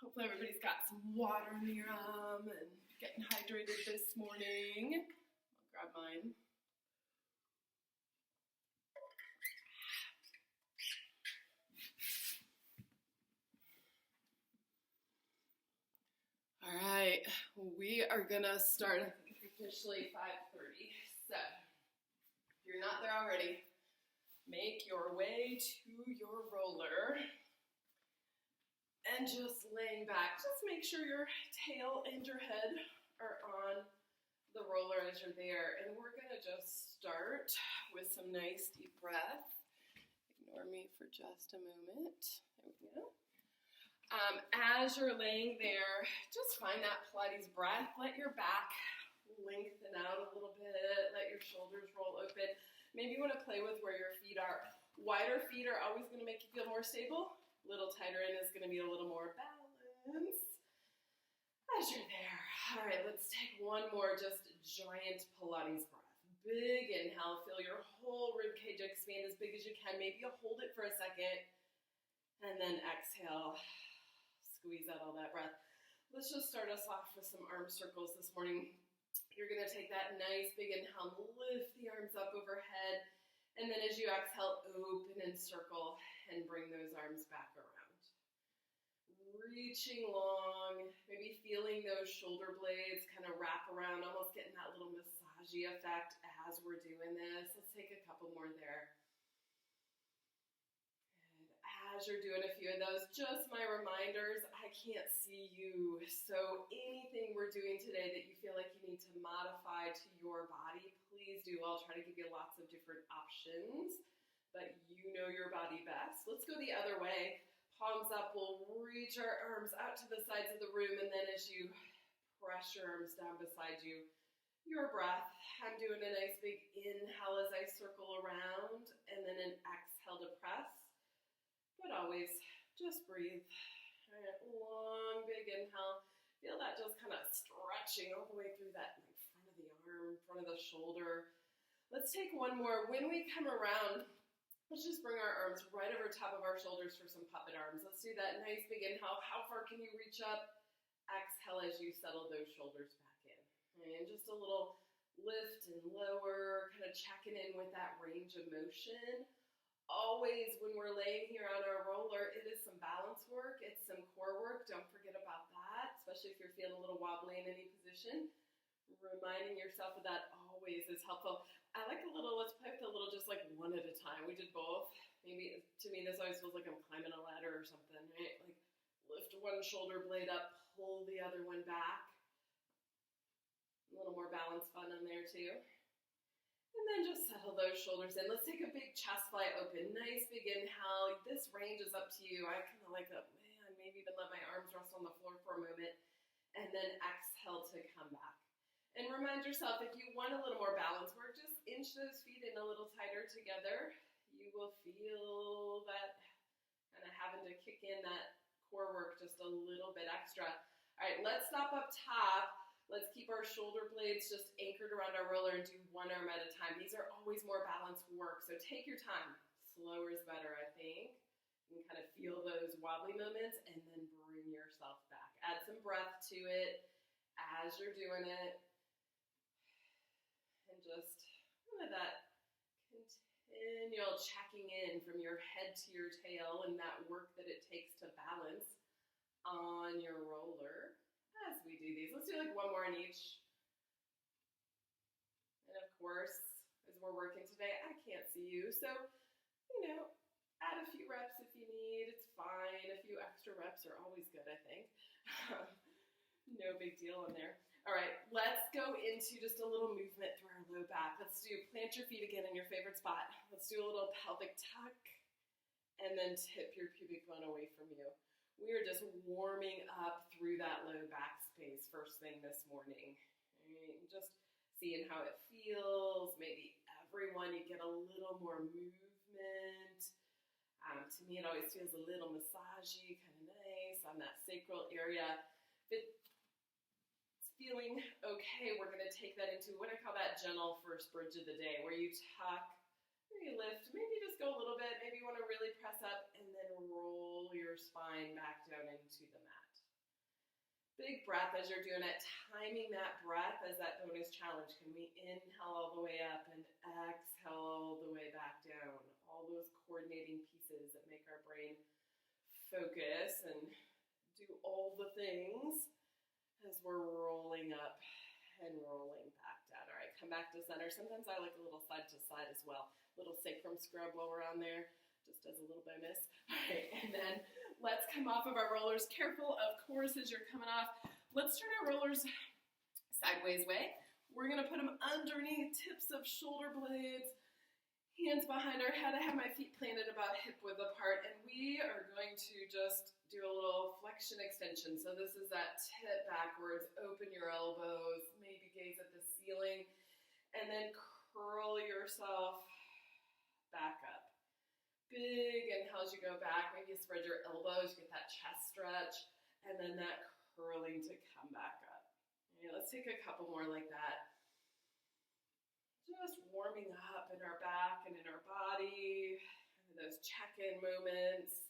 Hopefully everybody's got some water in the and getting hydrated this morning. I'll grab mine. All right, we are gonna start officially 5:30. So if you're not there already, make your way to your roller and just laying back. Just make sure your tail and your head are on the roller as you're there. And we're gonna just start with some nice deep breath. Ignore me for just a moment. There we go. As you're laying there, just find that Pilates breath. Let your back lengthen out a little bit. Let your shoulders roll open. Maybe you want to play with where your feet are. Wider feet are always going to make you feel more stable. Little tighter in is going to be a little more balance. As you're there. All right, let's take one more just giant Pilates breath. Big inhale. Feel your whole rib cage expand as big as you can. Maybe you hold it for a second. And then exhale. Squeeze out all that breath. Let's just start us off with some arm circles this morning. You're going to take that nice big inhale, lift the arms up overhead, and then as you exhale, open and circle and bring those arms back around. Reaching long, maybe feeling those shoulder blades kind of wrap around, almost getting that little massagey effect as we're doing this. Let's take a couple more there. As you're doing a few of those, just my reminders, I can't see you. So anything we're doing today that you feel like you need to modify to your body, please do. I'll try to give you lots of different options, but you know your body best. Let's go the other way. Palms up, we'll reach our arms out to the sides of the room, and then as you press your arms down beside you, your breath. I'm doing a nice big inhale as I circle around, and then an exhale to press. But always just breathe. All right, long, big inhale. Feel that just kind of stretching all the way through that front of the arm, front of the shoulder. Let's take one more. When we come around, let's just bring our arms right over top of our shoulders for some puppet arms. Let's do that nice big inhale. How far can you reach up? Exhale as you settle those shoulders back in. And just a little lift and lower, kind of checking in with that range of motion. Always, when we're laying here on our roller, it is some balance work. It's some core work. Don't forget about that, especially if you're feeling a little wobbly in any position. Reminding yourself of that always is helpful. I like a little, let's play with a little just like one at a time. We did both. Maybe, to me, this always feels like I'm climbing a ladder or something, right? Like lift one shoulder blade up, pull the other one back. A little more balance fun in there too. And then just settle those shoulders in. Let's take a big chest fly open. Nice big inhale. This range is up to you. I kind of like that, man, maybe even let my arms rest on the floor for a moment. And then exhale to come back. And remind yourself, if you want a little more balance work, just inch those feet in a little tighter together. You will feel that kind of having to kick in that core work just a little bit extra. All right, let's stop up top. Let's keep our shoulder blades just anchored around our roller and do one arm at a time. These are always more balanced work, so take your time. Slower is better, I think. You can kind of feel those wobbly moments and then bring yourself back. Add some breath to it as you're doing it. And just kind of that continual checking in from your head to your tail and that work that it takes to balance on your roller. As we do these, let's do like one more on each. And of course, as we're working today, I can't see you. So, add a few reps if you need. It's fine. A few extra reps are always good, I think. No big deal in there. All right, let's go into just a little movement through our low back. Let's do plant your feet again in your favorite spot. Let's do a little pelvic tuck and then tip your pubic bone away from you. We are just warming up through that low back space first thing this morning. Right? Just seeing how it feels. Maybe everyone, you get a little more movement. To me, it always feels a little massagey, kind of nice on that sacral area. If it's feeling okay, we're going to take that into what I call that gentle first bridge of the day, where you tuck, maybe lift, maybe just go a little bit. Maybe you want to really press up and then roll your spine back down into the mat. Big breath as you're doing it, timing that breath as that bonus challenge. Can we inhale all the way up and exhale all the way back down? All those coordinating pieces that make our brain focus and do all the things as we're rolling up and rolling back down. All right, come back to center. Sometimes I like a little side to side as well. Little sacrum scrub while we're on there, just as a little bonus. All right, and then let's come off of our rollers. Careful, of course, as you're coming off. Let's turn our rollers sideways way. We're gonna put them underneath tips of shoulder blades, hands behind our head. I have my feet planted about hip width apart, and we are going to just do a little flexion extension. So this is that tip backwards, open your elbows, maybe gaze at the ceiling, and then curl yourself back up. Big inhale as you go back, maybe you spread your elbows, get that chest stretch, and then that curling to come back up. Okay, let's take a couple more like that. Just warming up in our back and in our body, and those check-in moments.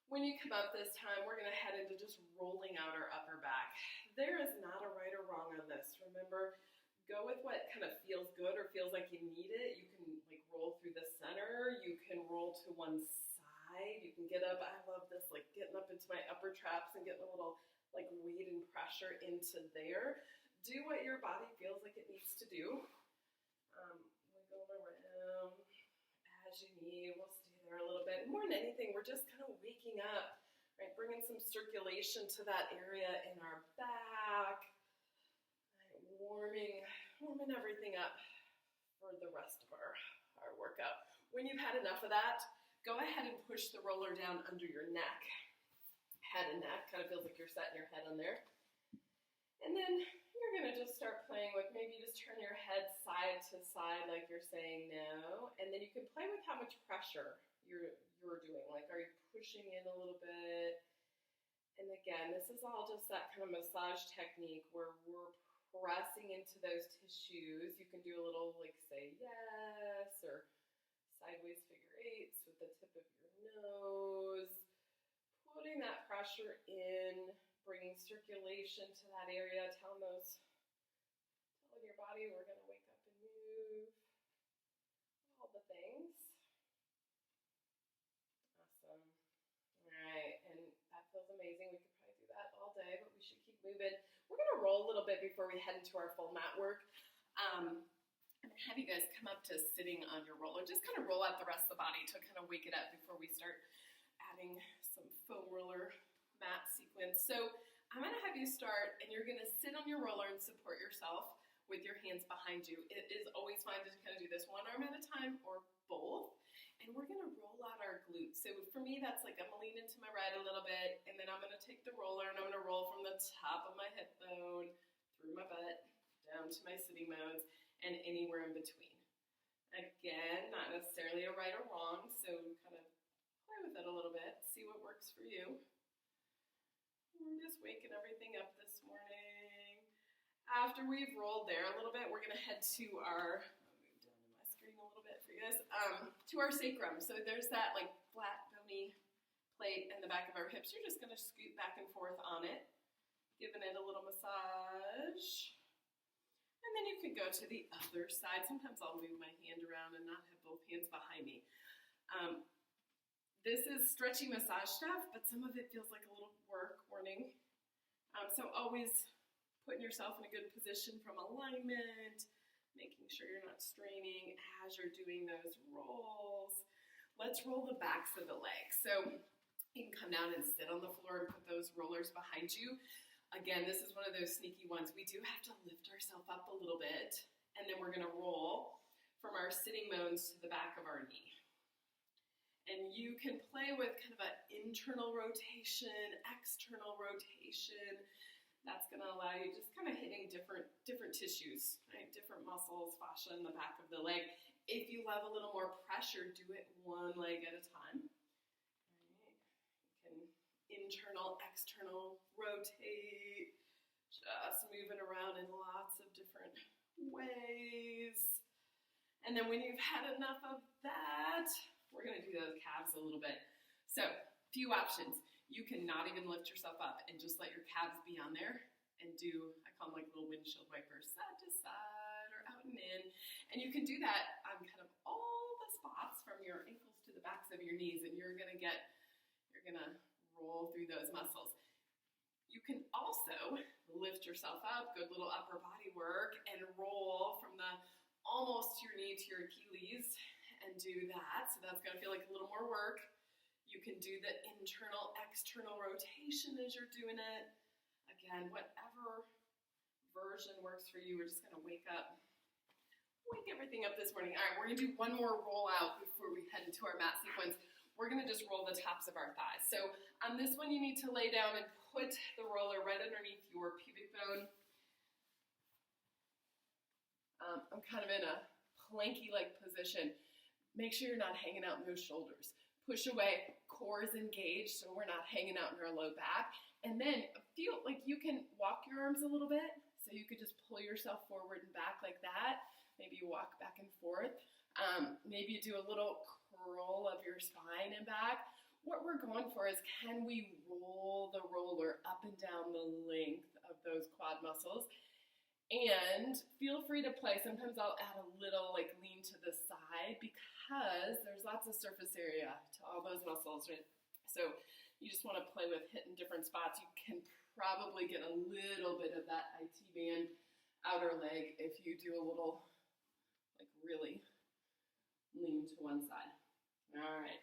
When you come up this time, we're gonna head into just rolling out our upper back. There is not a right or wrong on this. Remember, go with what kind of feels good or feels like you need it. You can like roll through the center. You can roll to one side. You can get up. I love this, like getting up into my upper traps and getting a little like weight and pressure into there. Do what your body feels like it needs to do. Wiggle around as you need. We'll stay there a little bit. More than anything, we're just kind of waking up, right? Bringing some circulation to that area in our back. Warming everything up for the rest of our workout. When you've had enough of that, go ahead and push the roller down under your neck. Head and neck, kind of feels like you're setting your head on there. And then you're gonna just start playing with, maybe just turn your head side to side like you're saying no. And then you can play with how much pressure you're doing. Like, are you pushing in a little bit? And again, this is all just that kind of massage technique where we're pressing into those tissues. You can do a little like say yes or sideways figure eights with the tip of your nose. Putting that pressure in, bringing circulation to that area, telling your body we're going to wake up and move. All the things. Awesome. All right, and that feels amazing. We could probably do that all day, but we should keep moving. We're going to roll a little bit before we head into our full mat work. I'm going to have you guys come up to sitting on your roller. Just kind of roll out the rest of the body to kind of wake it up before we start adding some foam roller mat sequence. So I'm going to have you start, and you're going to sit on your roller and support yourself with your hands behind you. It is always fine to kind of do this one arm at a time or both. And we're going to roll out our glutes. So for me, that's like I'm going to lean into my right a little bit, and then I'm going to take the roller and I'm going to roll from the top of my hip bone, through my butt, down to my sitting bones, and anywhere in between. Again, not necessarily a right or wrong, so kind of play with it a little bit, see what works for you. We're just waking everything up this morning. After we've rolled there a little bit, we're going to head to our to our sacrum. So there's that like flat bony plate in the back of our hips. You're just going to scoot back and forth on it, giving it a little massage. And then you can go to the other side. Sometimes I'll move my hand around and not have both hands behind me. This is stretchy massage stuff, but some of it feels like a little warning. So always putting yourself in a good position from alignment, making sure you're not straining as you're doing those rolls. Let's roll the backs of the legs. So you can come down and sit on the floor and put those rollers behind you. Again, this is one of those sneaky ones. We do have to lift ourselves up a little bit, and then we're going to roll from our sitting bones to the back of our knee. And you can play with kind of an internal rotation, external rotation. That's going to allow you just kind of hitting different tissues, right? Different muscles, fascia in the back of the leg. If you love a little more pressure, do it one leg at a time. Right? You can internal, external, rotate, just moving around in lots of different ways. And then when you've had enough of that, we're going to do those calves a little bit. So, few options. You can not even lift yourself up and just let your calves be on there and do, I call them like little windshield wipers, side to side or out and in. And you can do that on kind of all the spots from your ankles to the backs of your knees, and you're gonna roll through those muscles. You can also lift yourself up, good little upper body work, and roll from the almost your knee to your Achilles and do that. So that's gonna feel like a little more work. You can do the internal, external rotation as you're doing it. Again, whatever version works for you. We're just gonna wake everything up this morning. All right, we're gonna do one more roll out before we head into our mat sequence. We're gonna just roll the tops of our thighs. So on this one, you need to lay down and put the roller right underneath your pubic bone. I'm kind of in a planky-like position. Make sure you're not hanging out in those shoulders. Push away, core is engaged, so we're not hanging out in our low back. And then feel like you can walk your arms a little bit. So you could just pull yourself forward and back like that. Maybe you walk back and forth. Maybe you do a little curl of your spine and back. What we're going for is, can we roll the roller up and down the length of those quad muscles? And feel free to play. Sometimes I'll add a little like lean to the side because there's lots of surface area to all those muscles, right? So you just want to play with hitting different spots. You can probably get a little bit of that IT band outer leg if you do a little like really lean to one side. All right.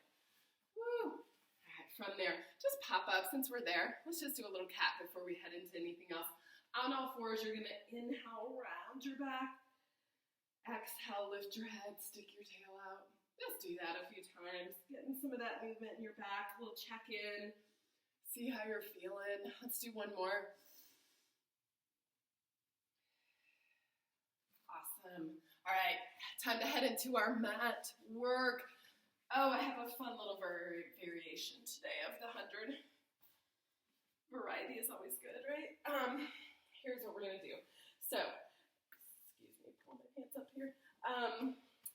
Woo. All right, from there, just pop up. Since we're there, let's just do a little cat before we head into anything else. On all fours, you're gonna inhale, round your back. Exhale, lift your head, stick your tail out. Just do that a few times, getting some of that movement in your back, a little check-in, see how you're feeling. Let's do one more. Awesome. All right, time to head into our mat work. Oh, I have a fun little variation today of the 100. Variety is always good, right? Here's what we're gonna do. So, excuse me, pull my pants up here.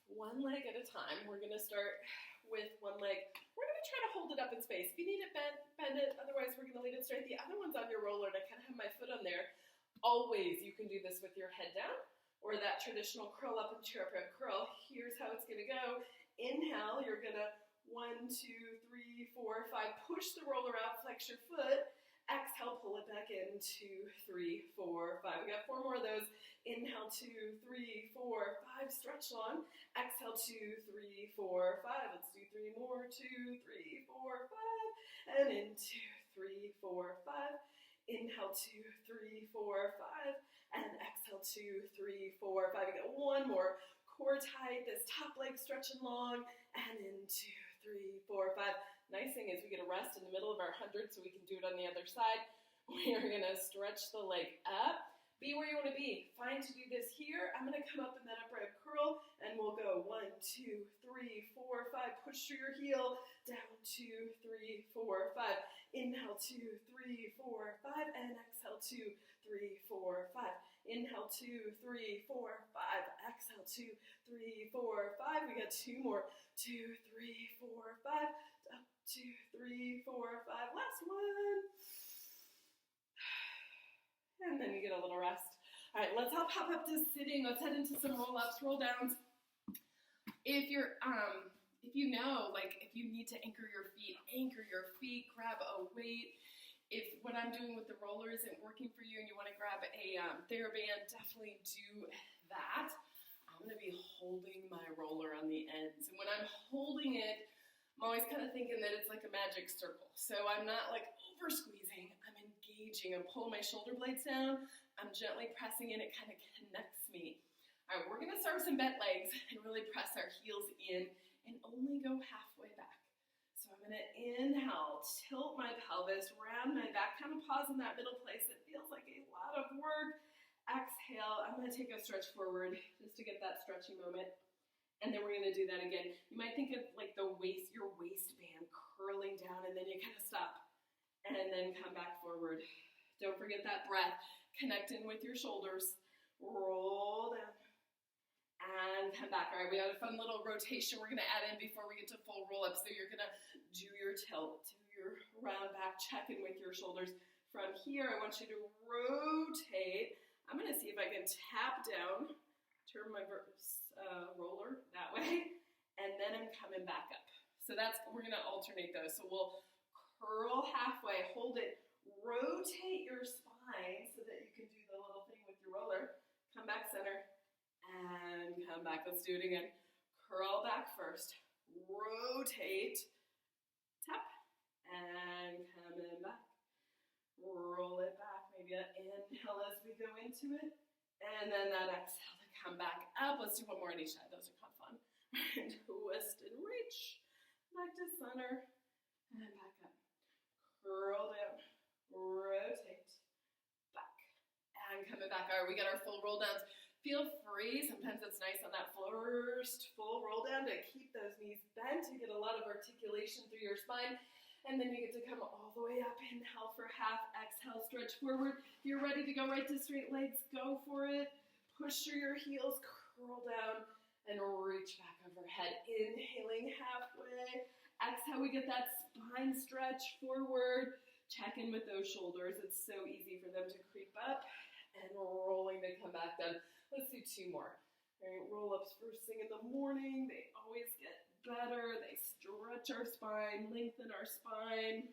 One leg at a time. We're gonna start with one leg. We're gonna try to hold it up in space. If you need it bent, bend it. Otherwise, we're gonna leave it straight. The other one's on your roller, and I kind of have my foot on there. Always, you can do this with your head down, or that traditional curl up and chair up and curl. Here's how it's gonna go. Inhale, you're gonna 1, 2, 3, 4, 5. Push the roller out, flex your foot. Exhale, pull it back in, 2, 3, 4, 5. We got 4 more of those. Inhale, 2, 3, 4, 5. Stretch long. Exhale, 2, 3, 4, 5. Let's do 3 more. 2, 3, 4, 5. And in 2, 3, 4, 5. Inhale, 2, 3, 4, 5. And exhale, 2, 3, 4, 5. We got 1 more. Core tight. This top leg stretching long. And in 2, 3, 4, 5. Nice thing is we get a rest in the middle of our 100 so we can do it on the other side. We are going to stretch the leg up. Be where you want to be. Fine to do this here. I'm going to come up in that upright curl and we'll go 1, 2, 3, 4, 5. Push through your heel. Down 2, 3, 4, 5. Inhale 2, 3, 4, 5. And exhale 2, 3, 4, 5. Inhale 2, 3, 4, 5. Exhale 2, 3, 4, 5. We got 2 more. 2, 3, 4, 5. Up 2, 3, 4, 5. Last one. And then you get a little rest. All right, let's all pop up to sitting. Let's head into some roll-ups, roll-downs. If you're, if you know, like if you need to anchor your feet, grab a weight. If what I'm doing with the roller isn't working for you and you want to grab a TheraBand, definitely do that. I'm going to be holding my roller on the ends. And when I'm holding it, I'm always kind of thinking that it's like a magic circle. So I'm not like over squeezing, I'm engaging. I'm pulling my shoulder blades down, I'm gently pressing in, it kind of connects me. All right, we're gonna start with some bent legs and really press our heels in and only go halfway back. So I'm gonna inhale, tilt my pelvis, round my back, kind of pause in that middle place. It feels like a lot of work. Exhale, I'm gonna take a stretch forward just to get that stretchy moment. And then we're gonna do that again. You might think of like your waistband curling down and then you kind of stop and then come back forward. Don't forget that breath. Connect in with your shoulders. Roll down and come back. All right, we have a fun little rotation we're gonna add in before we get to full roll up. So you're gonna do your tilt, do your round back, check in with your shoulders. From here, I want you to rotate. I'm going to see if I can tap down, turn my roller that way, and then I'm coming back up. So we're going to alternate those. So we'll curl halfway, hold it, rotate your spine so that you can do the little thing with your roller. Come back center and come back. Let's do it again. Curl back first, rotate, tap, and come in back. Roll it back, maybe an inhale as we go into it, and then that exhale to come back up. Let's do one more on each side. Those are kind of fun. Twist and reach, back to center, and back up. Curl down, rotate, back, and coming back. All right, we got our full roll downs. Feel free, sometimes it's nice on that first full roll down to keep those knees bent to get a lot of articulation through your spine. And then you get to come all the way up. Inhale for half, exhale, stretch forward. If you're ready to go right to straight legs, go for it. Push through your heels, curl down, and reach back overhead. Inhaling halfway. Exhale, we get that spine stretch forward. Check in with those shoulders. It's so easy for them to creep up. And rolling to come back down. Let's do two more. All right, roll-ups first thing in the morning. They always get better. They stretch our spine, lengthen our spine.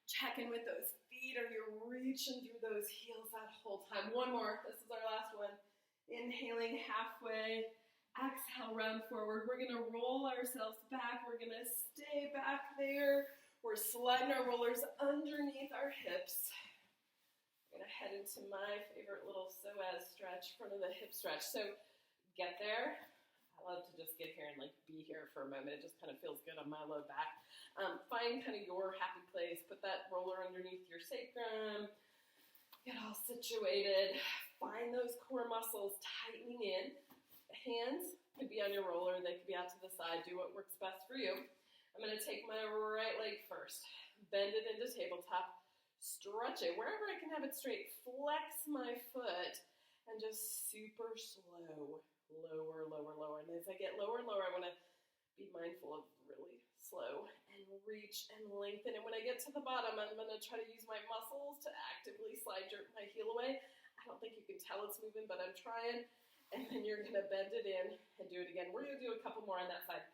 Check in with those feet. Are you reaching through those heels that whole time? One more. This is our last one. Inhaling halfway. Exhale, round forward. We're going to roll ourselves back. We're going to stay back there. We're sliding our rollers underneath our hips. I'm going to head into my favorite little psoas stretch, front of the hip stretch. So get there. I love to just get here and be here for a moment. It just kind of feels good on my low back. Find kind of your happy place. Put that roller underneath your sacrum. Get all situated. Find those core muscles tightening in. The hands could be on your roller. They could be out to the side. Do what works best for you. I'm going to take my right leg first. Bend it into tabletop. Stretch it wherever I can have it straight. Flex my foot and just super slow. Lower, lower, lower. And as I get lower and lower, I want to be mindful of really slow and reach and lengthen. And when I get to the bottom, I'm going to try to use my muscles to actively slide my heel away. I don't think you can tell it's moving, but I'm trying. And then you're going to bend it in and do it again. We're going to do a couple more on that side.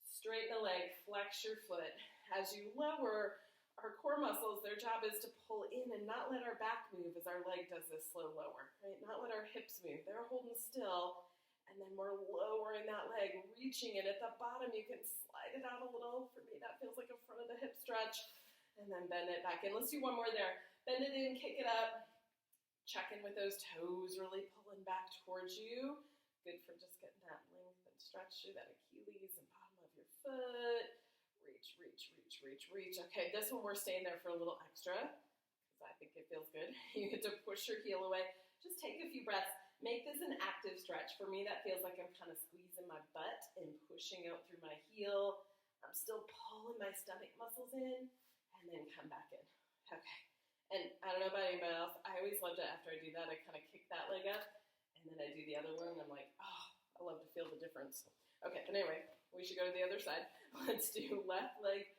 Straighten the leg, flex your foot. As you lower, our core muscles, their job is to pull in and not let our back move as our leg does this slow lower, right? Not let our hips move. They're holding still, and then we're lowering that leg, reaching it. At the bottom, you can slide it out a little. For me, that feels like a front of the hip stretch, and then bend it back in. Let's do one more there. Bend it in, kick it up. Check in with those toes, really pulling back towards you. Good for just getting that length and stretch through that Achilles and bottom of your foot. Reach, reach, reach, reach, reach. Okay, this one we're staying there for a little extra because I think it feels good. You get to push your heel away. Just take a few breaths. Make this an active stretch. For me, that feels like I'm kind of squeezing my butt and pushing out through my heel. I'm still pulling my stomach muscles in and then come back in. Okay. And I don't know about anybody else. I always loved it after I do that. I kind of kick that leg up and then I do the other one and I'm like, oh, I love to feel the difference. Okay, but anyway, we should go to the other side. Let's do left leg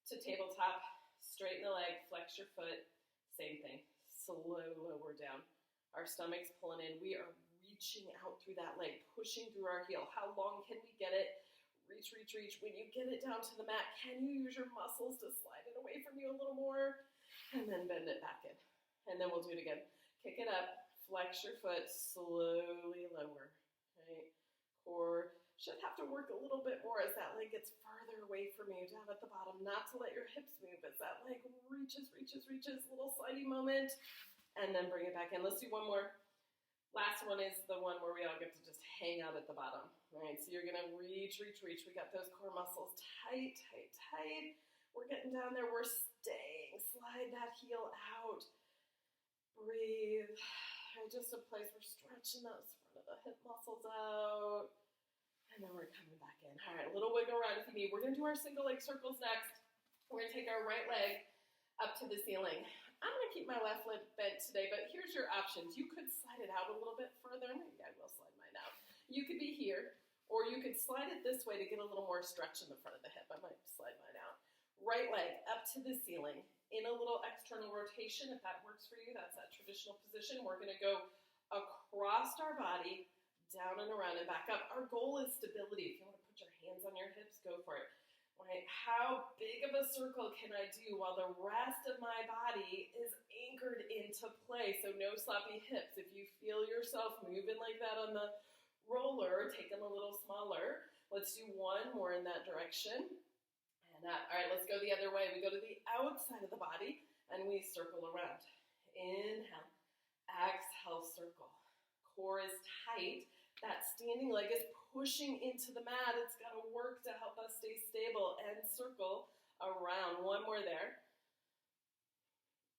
to tabletop, straighten the leg, flex your foot, same thing. Slow lower down. Our stomach's pulling in. We are reaching out through that leg, pushing through our heel. How long can we get it? Reach, reach, reach. When you get it down to the mat, can you use your muscles to slide it away from you a little more? And then bend it back in. And then we'll do it again. Kick it up, flex your foot, slowly lower. Right? Core should have to work a little bit more as that leg gets further away from you down at the bottom. Not to let your hips move as that leg reaches, reaches, reaches. Little slidey moment. And then bring it back in. Let's do one more. Last one is the one where we all get to just hang out at the bottom. Right? So you're going to reach, reach, reach. We got those core muscles tight, tight, tight. We're getting down there. We're staying. Slide that heel out. Breathe. Right, just a place we're stretching those front of the hip muscles out. And then we're coming back in. All right, a little wiggle around if you need. We're going to do our single leg circles next. We're going to take our right leg up to the ceiling. I'm going to keep my left leg bent today, but here's your options. You could slide it out a little bit further. Maybe I will slide mine out. You could be here, or you could slide it this way to get a little more stretch in the front of the hip. I might slide mine out. Right leg up to the ceiling in a little external rotation. If that works for you, that's that traditional position. We're going to go across our body, down and around and back up. Our goal is stability. If you want to put your hands on your hips, go for it. Right? How big of a circle can I do while the rest of my body is anchored into place? So no sloppy hips. If you feel yourself moving like that on the roller, take them a little smaller. Let's do one more in that direction. And that, all right, let's go the other way. We go to the outside of the body and we circle around. Inhale, exhale, circle. Core is tight. That standing leg is pushing into the mat. It's got to work to help us stay stable and circle around. One more there.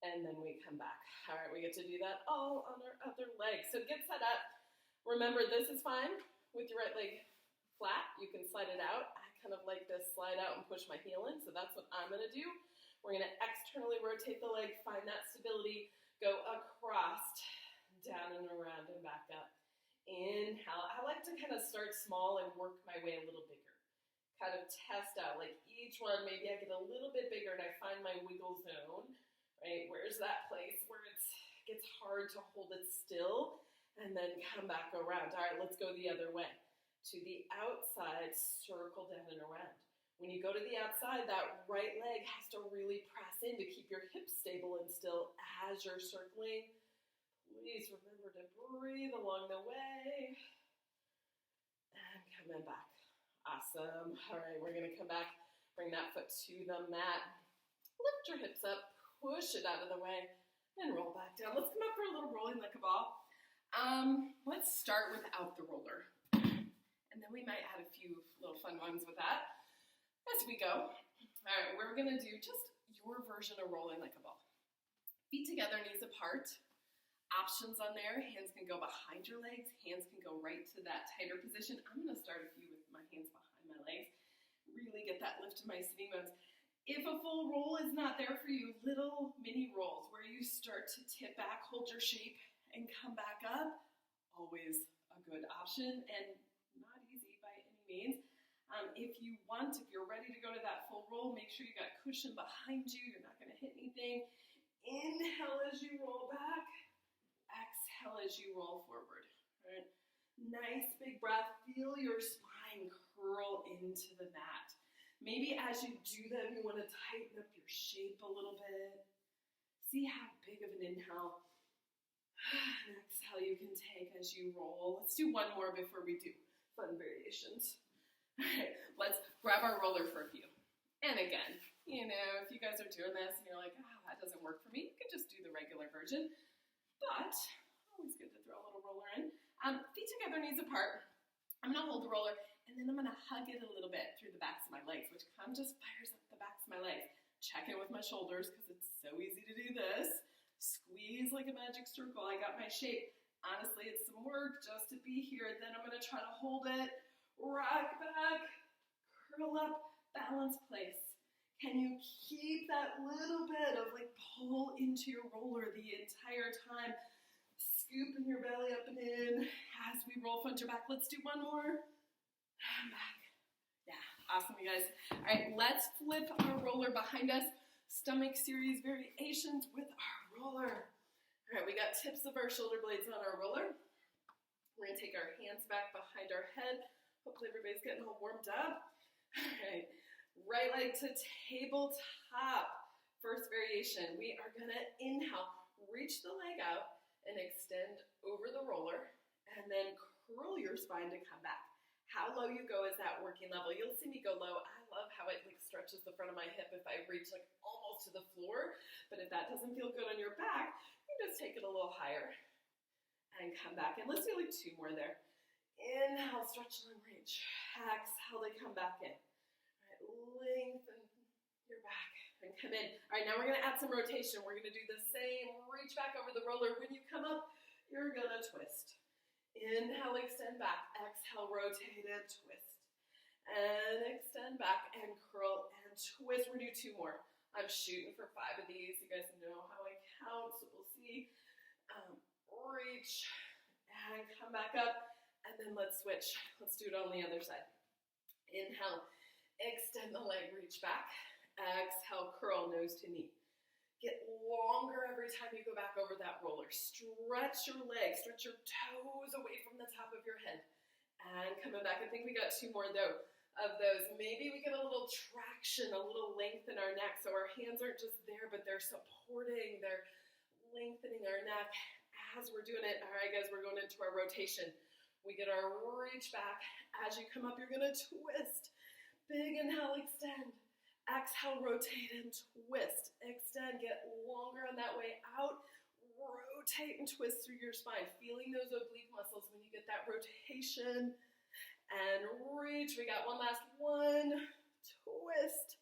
And then we come back. All right, we get to do that all on our other leg. So get set up. Remember, this is fine with your right leg flat. You can slide it out. I kind of like this slide out and push my heel in. So that's what I'm going to do. We're going to externally rotate the leg, find that stability, go across, down and around and back up. Inhale. I like to kind of start small and work my way a little bigger. Kind of test out, like each one, maybe I get a little bit bigger and I find my wiggle zone, right? Where's that place where it gets hard to hold it still and then come back around. All right, let's go the other way. To the outside, circle down and around. When you go to the outside, that right leg has to really press in to keep your hips stable and still as you're circling. Please remember to breathe along the way. And coming back. Awesome. All right, we're going to come back. Bring that foot to the mat. Lift your hips up. Push it out of the way. And roll back down. Let's come up for a little rolling like a ball. Let's start without the roller. And then we might add a few little fun ones with that as we go. All right, we're going to do just your version of rolling like a ball. Feet together, knees apart. Options on there. Hands can go behind your legs. Hands can go right to that tighter position. I'm going to start a few with my hands behind my legs. Really get that lift to my sitting bones. If a full roll is not there for you, little mini rolls where you start to tip back, hold your shape, and come back up. Always a good option and not easy by any means. If you want, if you're ready to go to that full roll, make sure you got cushion behind you. You're not going to hit anything. Inhale as you roll back. Exhale as you roll forward. Right? Nice big breath. Feel your spine curl into the mat. Maybe as you do them, you want to tighten up your shape a little bit. See how big of an inhale and exhale you can take as you roll. Let's do one more before we do fun variations. All right, let's grab our roller for a few. And again, if you guys are doing this and you're like, that doesn't work for me, you can just do the regular version. But always good to throw a little roller in. Feet together, knees apart. I'm going to hold the roller, and then I'm going to hug it a little bit through the backs of my legs, which kind of just fires up the backs of my legs. Check in with my shoulders, because it's so easy to do this. Squeeze like a magic circle. I got my shape. Honestly, it's some work just to be here. Then I'm going to try to hold it. Rock back. Curl up. Balance place. Can you keep that little bit of pull into your roller the entire time? Scooping your belly up and in as we roll front to back. Let's do one more. And back. Yeah, awesome, you guys. All right, let's flip our roller behind us. Stomach series variations with our roller. All right, we got tips of our shoulder blades on our roller. We're going to take our hands back behind our head. Hopefully everybody's getting all warmed up. All right, right leg to tabletop. First variation, we are going to inhale, reach the leg out, and extend over the roller, and then curl your spine to come back. How low you go is that working level. You'll see me go low. I love how it stretches the front of my hip if I reach almost to the floor, but if that doesn't feel good on your back, you just take it a little higher and come back. And let's do two more there. Inhale, stretch and reach. Exhale to come back in. All right, lengthen your back. And come in. All right, now we're going to add some rotation. We're going to do the same. Reach back over the roller. When you come up, you're going to twist. Inhale, extend back. Exhale, rotate and twist. And extend back and curl and twist. We're going to do two more. I'm shooting for 5 of these. You guys know how I count, so we'll see. Reach and come back up. And then let's switch. Let's do it on the other side. Inhale, extend the leg, reach back. Exhale, curl nose to knee. Get longer every time you go back over that roller. Stretch your legs, stretch your toes away from the top of your head. And coming back, I think we got 2 more though of those. Maybe we get a little traction, a little length in our neck. So our hands aren't just there, but they're supporting, they're lengthening our neck as we're doing it. All right, guys, we're going into our rotation. We get our reach back. As you come up, you're gonna twist. Big inhale, extend. Exhale, rotate and twist. Extend, get longer on that way out. Rotate and twist through your spine. Feeling those oblique muscles when you get that rotation. And reach. We got one last one. Twist.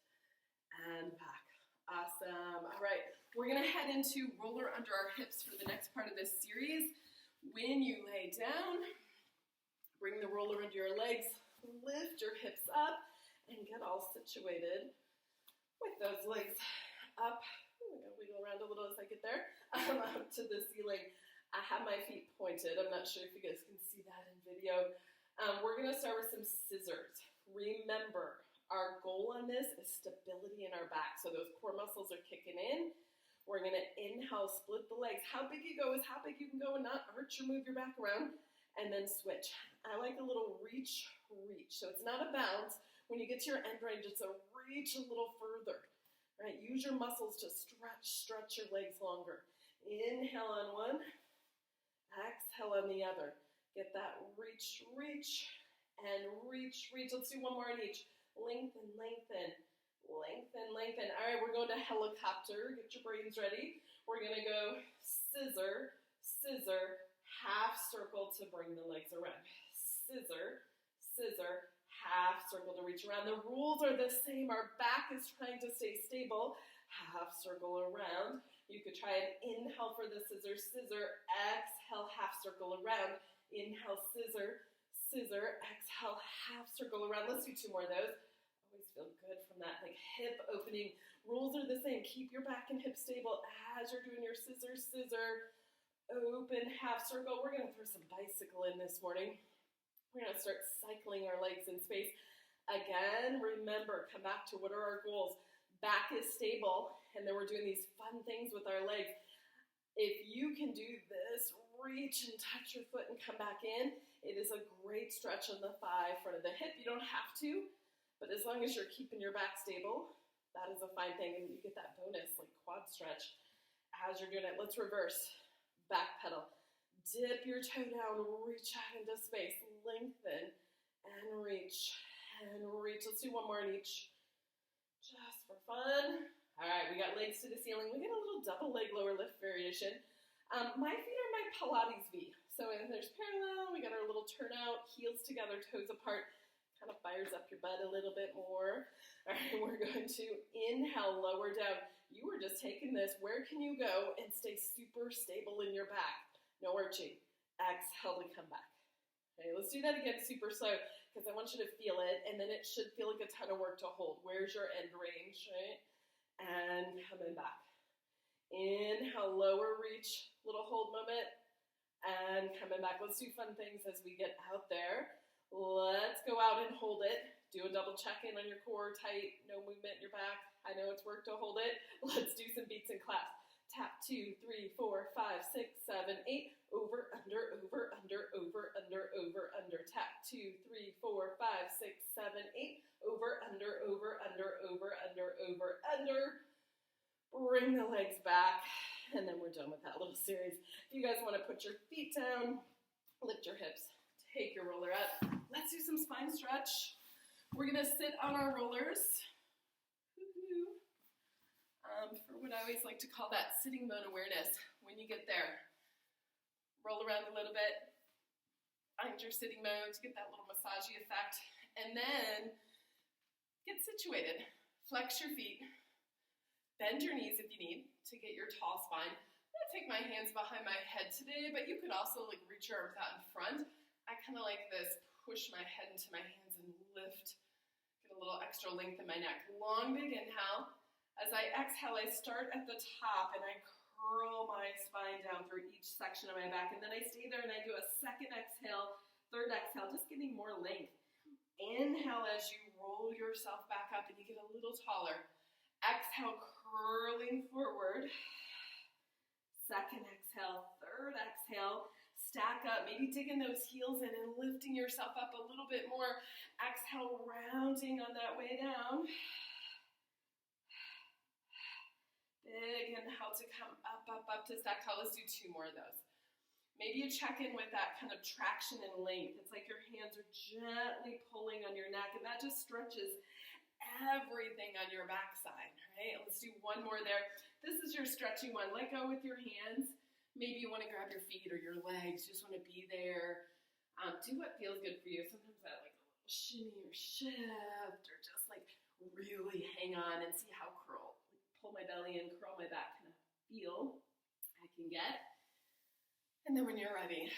And back. Awesome. All right. We're going to head into roller under our hips for the next part of this series. When you lay down, bring the roller under your legs. Lift your hips up and get all situated with those legs up. I'm going to wiggle around a little as I get there. Up to the ceiling. I have my feet pointed. I'm not sure if you guys can see that in video. We're going to start with some scissors. Remember, our goal on this is stability in our back. So those core muscles are kicking in. We're going to inhale, split the legs. How big you go is how big you can go and not arch or move your back around. And then switch. I like a little reach, reach. So it's not a bounce. When you get to your end range, it's a reach a little further. Right? Use your muscles to stretch your legs longer. Inhale on one. Exhale on the other. Get that reach, reach, and reach, reach. Let's do one more on each. Lengthen, lengthen, lengthen, lengthen. All right, we're going to helicopter. Get your brains ready. We're going to go scissor, scissor, half circle to bring the legs around. Scissor, scissor, half circle to reach around. The rules are the same. Our back is trying to stay stable. Half circle around. You could try an inhale for the scissor, scissor, exhale, half circle around. Inhale, scissor, scissor, exhale, half circle around. Let's do 2 more of those. Always feel good from that, like hip opening. Rules are the same. Keep your back and hips stable as you're doing your scissor, scissor, open, half circle. We're going to throw some bicycle in this morning. We're going to start cycling our legs in space. Again, remember, come back to what are our goals. Back is stable, and then we're doing these fun things with our legs. If you can do this, reach and touch your foot and come back in, it is a great stretch on the thigh, front of the hip. You don't have to, but as long as you're keeping your back stable, that is a fine thing, and you get that bonus, like quad stretch. As you're doing it, let's reverse. Back pedal. Dip your toe down, reach out into space, lengthen, and reach, and reach. Let's do 1 more in each, just for fun. All right, we got legs to the ceiling. We get a little double leg lower lift variation. My feet are my Pilates V. So there's parallel, we got our little turnout, heels together, toes apart. Kind of fires up your butt a little bit more. All right, we're going to inhale, lower down. You were just taking this. Where can you go and stay super stable in your back? No arching. Exhale to come back. Okay, let's do that again super slow because I want you to feel it, and then it should feel like a ton of work to hold. Where's your end range, right? And coming back. Inhale, lower reach, little hold moment, and coming back. Let's do fun things as we get out there. Let's go out and hold it. Do a double check-in on your core, tight, no movement in your back. I know it's work to hold it. Let's do some beats and claps. Tap 2, 3, 4, 5, 6, 7, 8. Over, under, over, under, over, under, over, under. Tap 2, 3, 4, 5, 6, 7, 8. Over, under, over, under, over, under, over, under. Bring the legs back, and then we're done with that little series. If you guys want to put your feet down, lift your hips, take your roller up. Let's do some spine stretch. We're going to sit on our rollers. For what I always like to call that sitting bone awareness. When you get there, roll around a little bit, find your sitting bones, get that little massagey effect, and then get situated. Flex your feet, bend your knees if you need to get your tall spine. I'm going to take my hands behind my head today, but you could also like reach your arms out in front. I kind of like this, push my head into my hands and lift, get a little extra length in my neck. Long, big inhale. As I exhale, I start at the top and I curl my spine down through each section of my back. And then I stay there and I do a second exhale, third exhale, just getting more length. Inhale as you roll yourself back up and you get a little taller. Exhale, curling forward. Second exhale, third exhale. Stack up, maybe digging those heels in and lifting yourself up a little bit more. Exhale, rounding on that way down. Big inhale to come up, up, up to stack tall. Let's do 2 more of those. Maybe you check in with that kind of traction and length. It's like your hands are gently pulling on your neck, and that just stretches everything on your backside, right? Let's do 1 more there. This is your stretchy one. Let go with your hands. Maybe you want to grab your feet or your legs. You just want to be there. Do what feels good for you. Sometimes that like a little shimmy or shift, or just like really hang on and see how pull my belly in, curl my back, kind of feel I can get. And then when you're ready,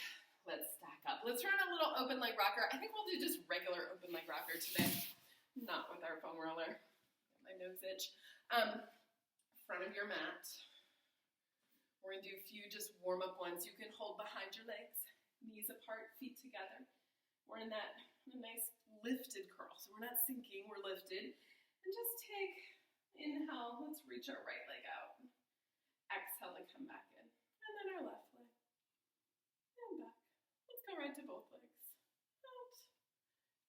let's stack up. Let's run a little open leg rocker. I think we'll do just regular open leg rocker today, not with our foam roller. My nose itch. Front of your mat. We're going to do a few just warm-up ones. You can hold behind your legs, knees apart, feet together. We're in that nice lifted curl. So we're not sinking, we're lifted. And just take, inhale, let's reach our right leg out. Exhale to come back in. And then our left leg. And back. Let's go right to both legs. Out.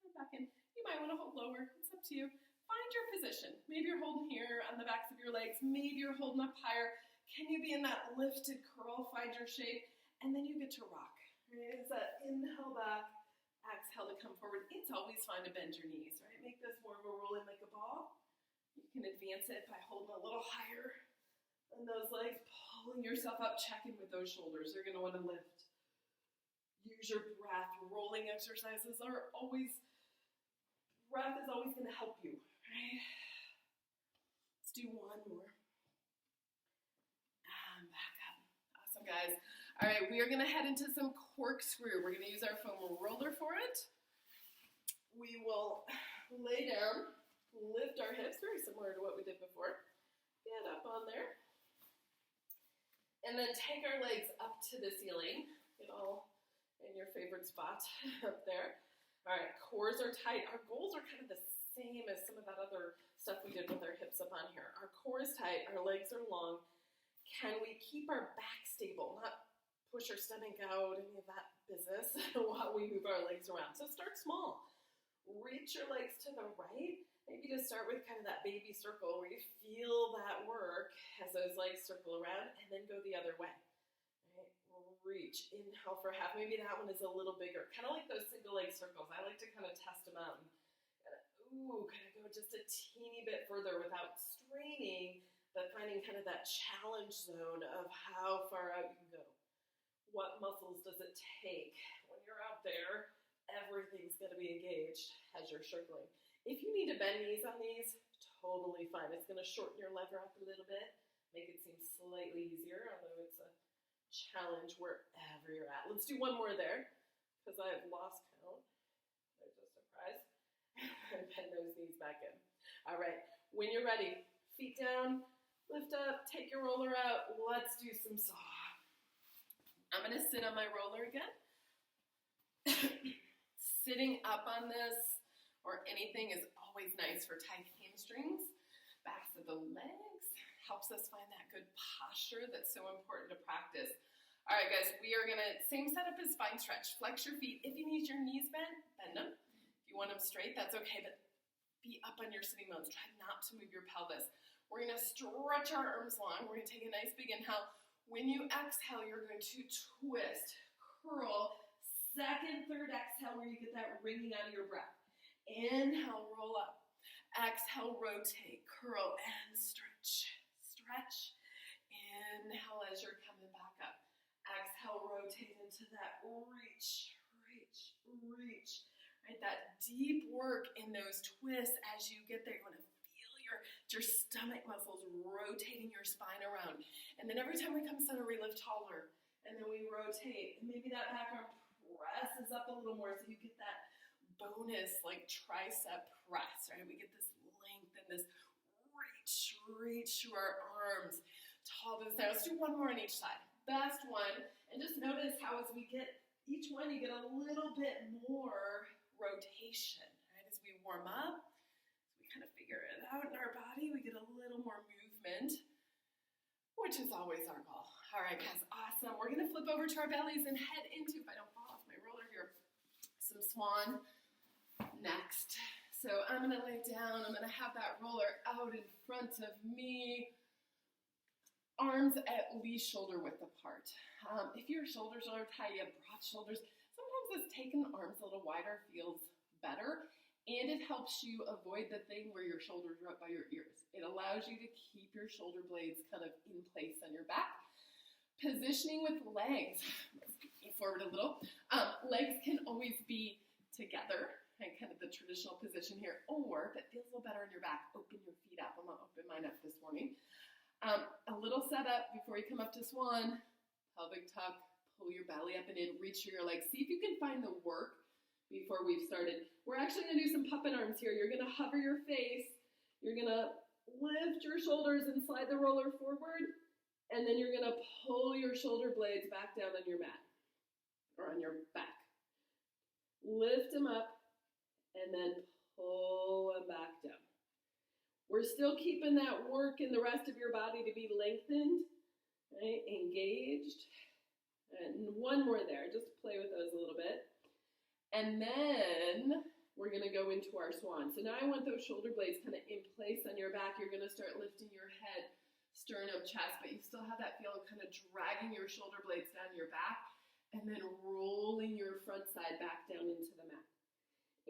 And back in. You might want to hold lower. It's up to you. Find your position. Maybe you're holding here on the backs of your legs. Maybe you're holding up higher. Can you be in that lifted curl? Find your shape. And then you get to rock. Right? It's that inhale back, exhale to come forward. It's always fine to bend your knees, right? Make this more of a roll in like a ball. You can advance it by holding a little higher on those legs, pulling yourself up, checking with those shoulders. You're going to want to lift. Use your breath. Rolling exercises are always, breath is always going to help you, right? Let's do 1 more. And back up. Awesome, guys. All right, we are going to head into some corkscrew. We're going to use our foam roller for it. We will lay down, lift our hips, very similar to what we did before. Get up on there. And then take our legs up to the ceiling. Get all in your favorite spot up there. All right, cores are tight. Our goals are kind of the same as some of that other stuff we did with our hips up on here. Our core is tight, our legs are long. Can we keep our back stable, not push our stomach out, any of that business while we move our legs around? So start small. Reach your legs to the right. Maybe just start with kind of that baby circle where you feel that work as those legs circle around, and then go the other way. Right? Reach, inhale for half. Maybe that one is a little bigger, kind of like those single leg circles. I like to kind of test them out and kind of go just a teeny bit further without straining, but finding kind of that challenge zone of how far out you can go. What muscles does it take? When you're out there, everything's going to be engaged as you're circling. If you need to bend knees on these, totally fine. It's going to shorten your lever up a little bit, make it seem slightly easier, although it's a challenge wherever you're at. Let's do 1 more there, because I have lost count. There's a surprise. And bend those knees back in. All right, when you're ready, feet down, lift up, take your roller out. Let's do some saw. I'm going to sit on my roller again. Sitting up on this or anything is always nice for tight hamstrings, backs of the legs, helps us find that good posture that's so important to practice. All right, guys, we are going to, same setup as spine stretch. Flex your feet. If you need your knees bent, bend them. If you want them straight, that's okay, but be up on your sitting bones. Try not to move your pelvis. We're going to stretch our arms long. We're going to take a nice big inhale. When you exhale, you're going to twist, curl, second, third exhale where you get that ringing out of your breath. Inhale, roll up. Exhale, rotate, curl, and stretch. Stretch. Inhale as you're coming back up. Exhale, rotate into that reach, reach, reach. Right, that deep work in those twists as you get there. You want to feel your stomach muscles rotating your spine around. And then every time we come center, we lift taller. And then we rotate. And maybe that back arm presses up a little more so you get that bonus like tricep press, right? We get this length and this reach through our arms. Tall this down. Let's do 1 more on each side. Best one. And just notice how as we get each one, you get a little bit more rotation, right? As we warm up, as we kind of figure figure it out in our body. We get a little more movement, which is always our goal. All right, guys, awesome. We're gonna flip over to our bellies and head into, if I don't fall off my roller here, some swan next. So I'm gonna lay down, I'm gonna have that roller out in front of me, arms at least shoulder width apart. If your shoulders are tight, you have broad shoulders, sometimes this taking the arms a little wider feels better, and it helps you avoid the thing where your shoulders are up by your ears. It allows you to keep your shoulder blades kind of in place on your back. Positioning with legs, let's go forward a little. Legs can always be together, and kind of the traditional position here, or if it feels a little better on your back, open your feet up. I'm gonna open mine up this morning. A little setup before you come up to swan, pelvic tuck, pull your belly up and in, reach for your legs. See if you can find the work before we've started. We're actually gonna do some puppet arms here. You're gonna hover your face, you're gonna lift your shoulders and slide the roller forward, and then you're gonna pull your shoulder blades back down on your mat, or on your back. Lift them up, and then pull them back down. We're still keeping that work in the rest of your body to be lengthened, right? Engaged. And one more there, just play with those a little bit. And then we're gonna go into our swan. So now I want those shoulder blades kind of in place on your back. You're gonna start lifting your head, sternum, chest, but you still have that feel of kind of dragging your shoulder blades down your back and then rolling your front side back down into the mat.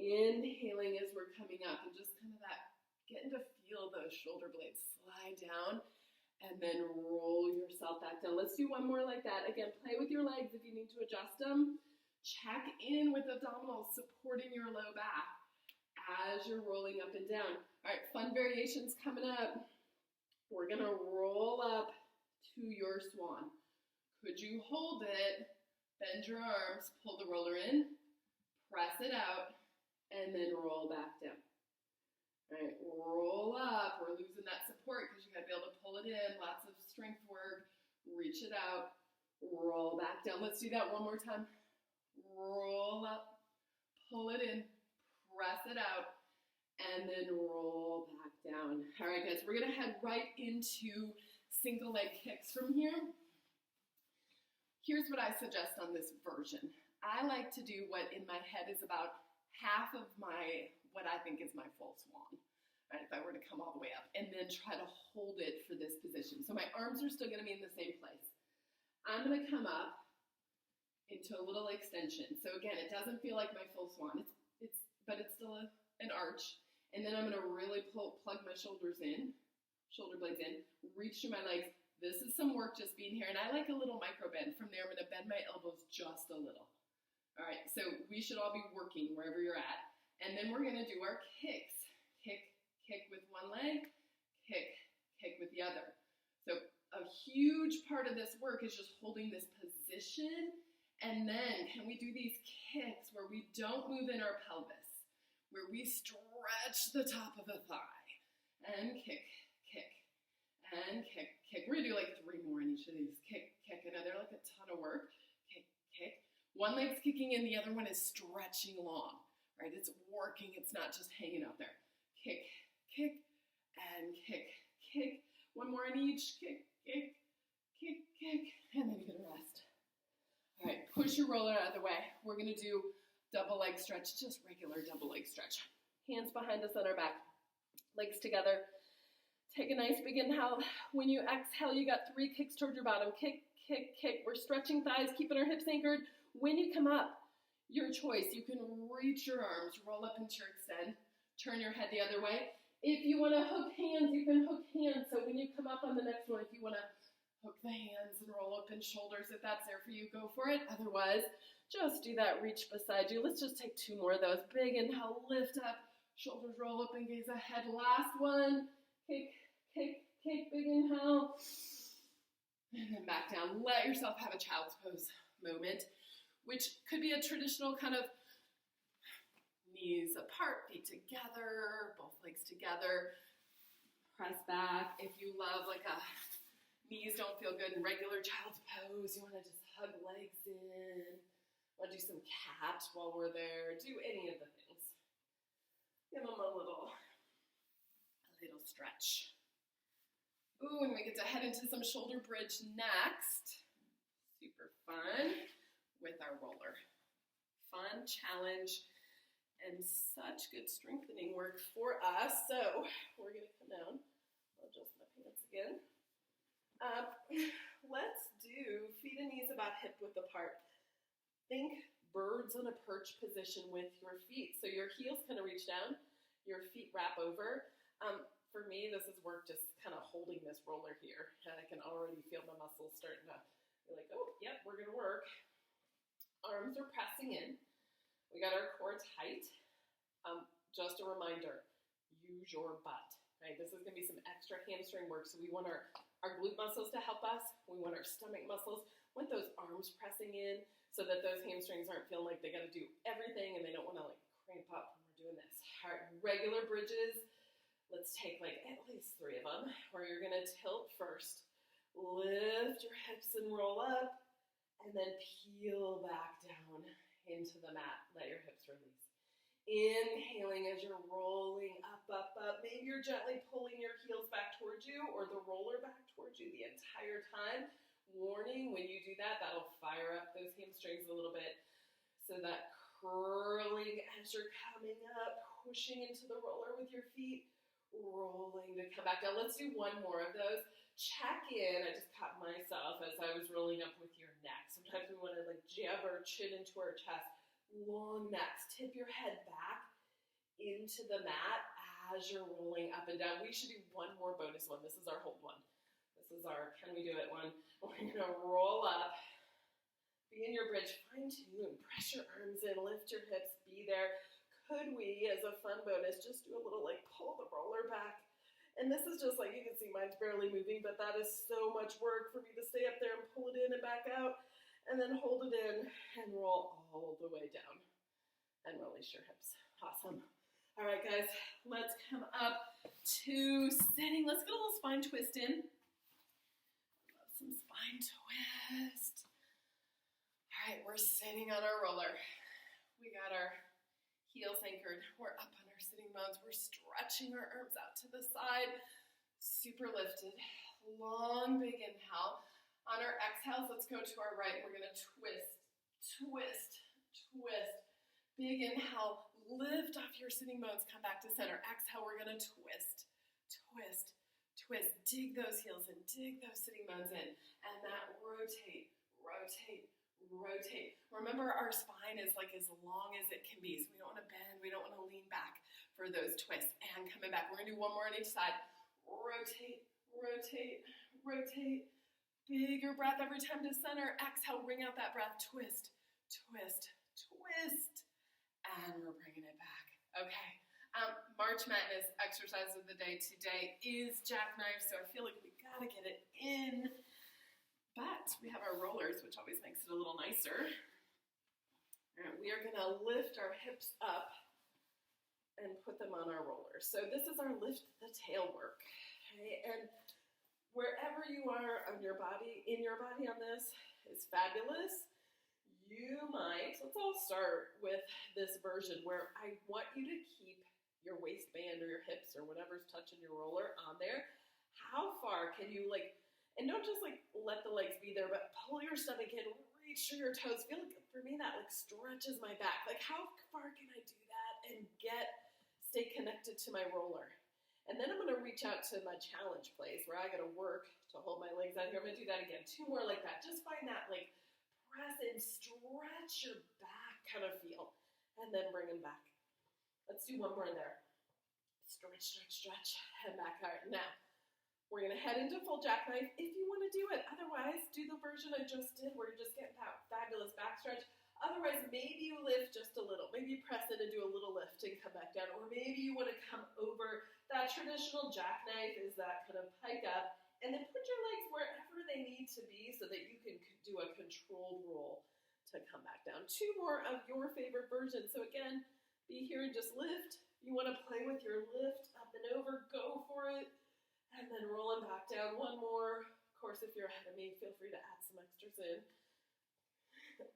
Inhaling as we're coming up, and just kind of that, getting to feel those shoulder blades slide down and then roll yourself back down. Let's do one more like that. Again, play with your legs if you need to adjust them. Check in with abdominals supporting your low back as you're rolling up and down. All right, fun variations coming up. We're gonna roll up to your swan. Could you hold it, bend your arms, pull the roller in, press it out, and then roll back down. All right, roll up. We're losing that support because you gotta be able to pull it in. Lots of strength work. Reach it out. Roll back down. Let's do that one more time. Roll up, pull it in, press it out, and then roll back down. All right, guys, we're gonna head right into single leg kicks from here. Here's what I suggest on this version. I like to do what in my head is about half of what I think is my full swan, right, if I were to come all the way up, and then try to hold it for this position. So my arms are still gonna be in the same place. I'm gonna come up into a little extension. So again, it doesn't feel like my full swan, but it's still an arch. And then I'm gonna really plug my shoulders in, shoulder blades in, reach through my legs. This is some work just being here, and I like a little micro bend. From there, I'm gonna bend my elbows just a little. All right, so we should all be working wherever you're at. And then we're gonna do our kicks. Kick with one leg, kick with the other. So a huge part of this work is just holding this position, and then can we do these kicks where we don't move in our pelvis, where we stretch the top of the thigh, and kick, and kick. We're gonna do like 3 more in each of these. Kick. I know they're like a ton of work. Kick. One leg's kicking in, the other one is stretching along, right? It's working, it's not just hanging out there. Kick, and kick. One more in each. Kick, and then you're gonna rest. All right, push your roller out of the way. We're gonna do double leg stretch, just regular double leg stretch. Hands behind us on our back, legs together. Take a nice big inhale. When you exhale, you got 3 kicks toward your bottom. Kick. We're stretching thighs, keeping our hips anchored. When you come up, your choice. You can reach your arms, roll up into your extend, turn your head the other way. If you want to hook hands, you can hook hands. So when you come up on the next one, if you want to hook the hands and roll up in shoulders, if that's there for you, go for it. Otherwise, just do that reach beside you. Let's just take 2 more of those. Big inhale, lift up, shoulders roll up and gaze ahead. Last one. Kick, big inhale. And then back down. Let yourself have a child's pose moment, which could be a traditional kind of knees apart, feet together, both legs together. Press back. If you love like a knees don't feel good in regular child's pose, you want to just hug legs in. Want to do some cat while we're there. Do any of the things. Give them a little little stretch. Ooh, and we get to head into some shoulder bridge next. Super fun with our roller. Fun challenge and such good strengthening work for us. So we're gonna come down. I'll adjust my pants again. Let's do feet and knees about hip width apart. Think birds on a perch position with your feet. So your heels kind of reach down, your feet wrap over. For me, this is work just kind of holding this roller here. And I can already feel my muscles starting to be like, oh, yep, we're gonna work. Arms are pressing in. We got our core tight. Just a reminder, use your butt, right? This is gonna be some extra hamstring work. So we want our glute muscles to help us. We want our stomach muscles. We want those arms pressing in so that those hamstrings aren't feeling like they got to do everything and they don't want to like cramp up when we're doing this. All right, regular bridges. Let's take like at least 3 of them where you're going to tilt first. Lift your hips and roll up and then peel back down into the mat. Let your hips release. Inhaling as you're rolling up, up, up. Maybe you're gently pulling your heels back towards you or the roller back towards you the entire time. Warning, when you do that, that'll fire up those hamstrings a little bit. So that curling as you're coming up, pushing into the roller with your feet, rolling to come back down. Let's do 1 more of those. Check in. I just caught myself as I was rolling up with your neck. Sometimes we want to like jab our chin into our chest. Long necks. Tip your head back into the mat as you're rolling up and down. We should do 1 more bonus one. This is our hold one. This is our can we do it one. We're going to roll up. Be in your bridge. Fine tune. Press your arms in. Lift your hips. Be there. Could we, as a fun bonus, just do a little like pull the roller back? And this is just like, you can see mine's barely moving, but that is so much work for me to stay up there and pull it in and back out. And then hold it in and roll all the way down. And release your hips. Awesome. All right, guys, let's come up to sitting. Let's get a little spine twist in. Love some spine twist. All right, we're sitting on our roller. We got our heels anchored. We're up on our sitting bones. We're stretching our arms out to the side. Super lifted. Long, big inhale. On our exhales, let's go to our right. We're going to twist, twist, twist. Big inhale. Lift off your sitting bones. Come back to center. Exhale, we're going to twist, twist, twist. Dig those heels in. Dig those sitting bones in. And that rotate, rotate, rotate. Remember, our spine is like as long as it can be. So we don't want to bend. We don't want to lean back for those twists. And coming back. We're going to do 1 more on each side. Rotate, rotate, rotate. Bigger breath every time to center. Exhale, bring out that breath. Twist, twist, twist. And we're bringing it back. Okay. March Madness exercise of the day today is jackknife. So I feel like we got to get it in. But we have our rollers, which always makes it a little nicer. And we are going to lift our hips up and put them on our rollers. So this is our lift the tail work. Okay? And wherever you are on your body, in your body on this is fabulous. You might, let's all start with this version where I want you to keep your waistband or your hips or whatever's touching your roller on there. How far can you and don't just let the legs be there, but pull your stomach in, reach through your toes. Feel like, for me, that stretches my back. How far can I do that and stay connected to my roller? And then I'm going to reach out to my challenge place where I got to work to hold my legs out here. I'm going to do that again. 2 more like that. Just find that press and stretch your back kind of feel. And then bring them back. Let's do 1 more there. Stretch, stretch, stretch. Head back. All right, now we're going to head into full jackknife if you want to do it. Otherwise, do the version I just did where you're just getting that fabulous back stretch. Otherwise, maybe you lift just a little. Maybe you press it and do a little lift and come back down. Or maybe you want to come over. That traditional jackknife is that kind of pike up. And then put your legs wherever they need to be so that you can do a controlled roll to come back down. 2 more of your favorite versions. So again, be here and just lift. You want to play with your lift up and over, go for it. And then rolling back down. 1 more. Of course, if you're ahead of me, feel free to add some extras in.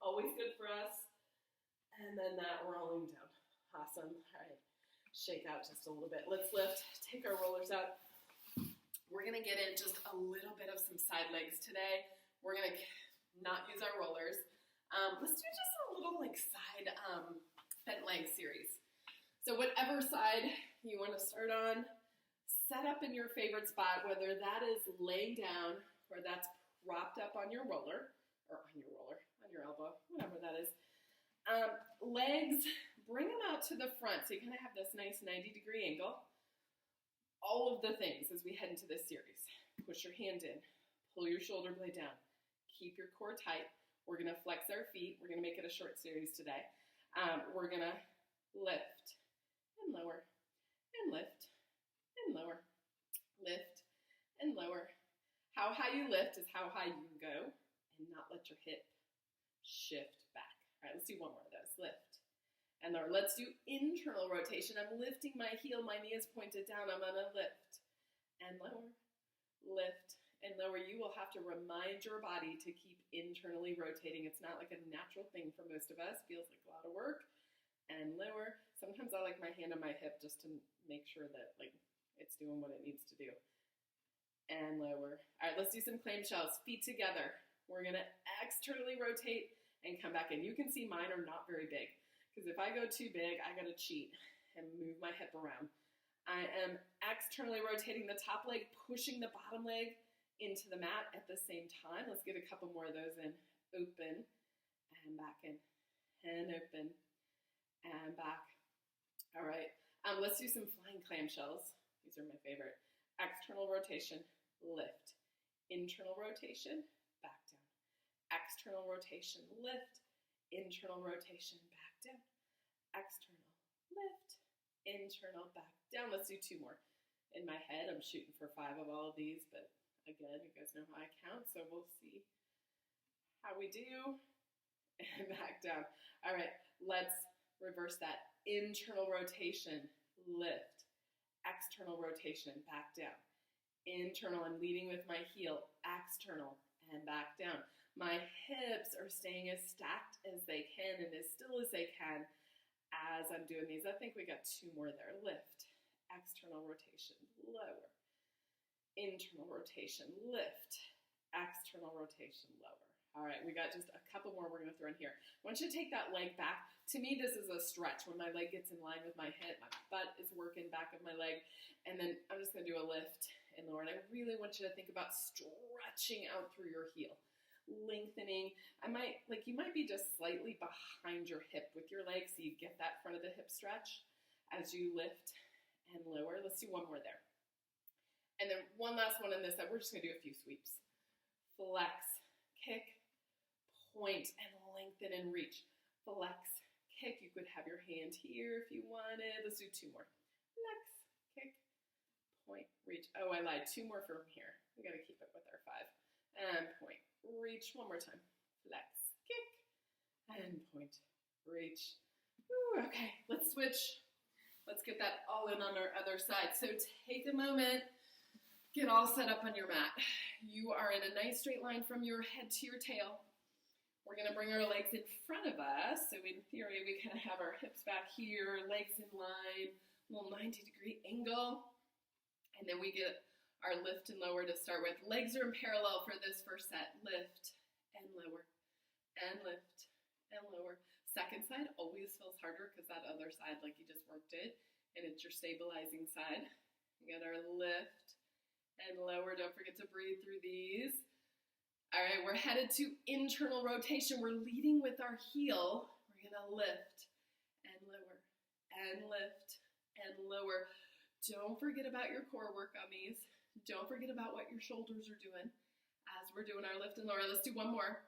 Always good for us. And then that rolling down. Awesome. All right. shake out just a little bit. Let's lift, take our rollers out. We're gonna get in just a little bit of some side legs today. We're gonna not use our rollers. Let's do just a little like side bent leg series. So whatever side you wanna start on, set up in your favorite spot, whether that is laying down or that's propped up on your roller, or on your elbow, whatever that is. Legs, bring them out to the front so you kind of have this nice 90-degree angle. All of the things as we head into this series. Push your hand in, pull your shoulder blade down, keep your core tight. We're going to flex our feet. We're going to make it a short series today. We're going to lift and lower and lift and lower, lift and lower. How high you lift is how high you can go, and not let your hip shift back. All right, let's do one more of those. Lift and lower. Let's do internal rotation. I'm lifting my heel. My knee is pointed down. I'm going to lift and lower, lift and lower. You will have to remind your body to keep internally rotating. It's not like a natural thing for most of us. Feels like a lot of work. And lower. Sometimes I like my hand on my hip just to make sure that like it's doing what it needs to do. And lower. All right, let's do some clamshells. Feet together. We're going to externally rotate and come back in. You can see mine are not very big, because if I go too big, I got to cheat and move my hip around. I am externally rotating the top leg, pushing the bottom leg into the mat at the same time. Let's get a couple more of those in. Open and back in, and open and back. All right, let's do some flying clamshells. These are my favorite. External rotation, lift. Internal rotation, back down. External rotation, lift. Internal rotation, back down. External, lift. Internal, back down. Let's do two more. In my head, I'm shooting for 5 of all of these, but again, you guys know how I count, so we'll see how we do. And back down. All right, let's reverse that. Internal rotation, lift. External rotation, back down. Internal, I'm leading with my heel. External, and back down. My hips are staying as stacked as they can and as still as they can as I'm doing these. I think we got 2 more there. Lift, external rotation, lower. Internal rotation, lift. External rotation, lower. All right, we got just a couple more we're going to throw in here. I want you to take that leg back. To me, this is a stretch. When my leg gets in line with my hip, my butt is working back of my leg. And then I'm just going to do a lift and lower. And I really want you to think about stretching out through your heel. Lengthening. You might be just slightly behind your hip with your leg, so you get that front of the hip stretch as you lift and lower. Let's do one more there. And then one last one in this that we're just going to do a few sweeps. Flex, kick, point, and lengthen and reach. Flex, kick. You could have your hand here if you wanted. Let's do 2 more. Flex, kick, point, reach. Oh, I lied. 2 more from here. We got to keep it with our 5. And point, reach. One more time. Flex, kick, and point, reach. Ooh, okay, let's switch. Let's get that all in on our other side. So take a moment. Get all set up on your mat. You are in a nice straight line from your head to your tail. We're going to bring our legs in front of us. So in theory, we kind of have our hips back here, legs in line, little 90-degree angle. And then we get our lift and lower to start with. Legs are in parallel for this first set. Lift and lower and lift and lower. Second side always feels harder because that other side, like you just worked it, and it's your stabilizing side. We got our lift and lower. Don't forget to breathe through these. All right, we're headed to internal rotation. We're leading with our heel. We're going to lift and lower and lift and lower. Don't forget about your core work on these. Don't forget about what your shoulders are doing as we're doing our lift and lower. Let's do one more.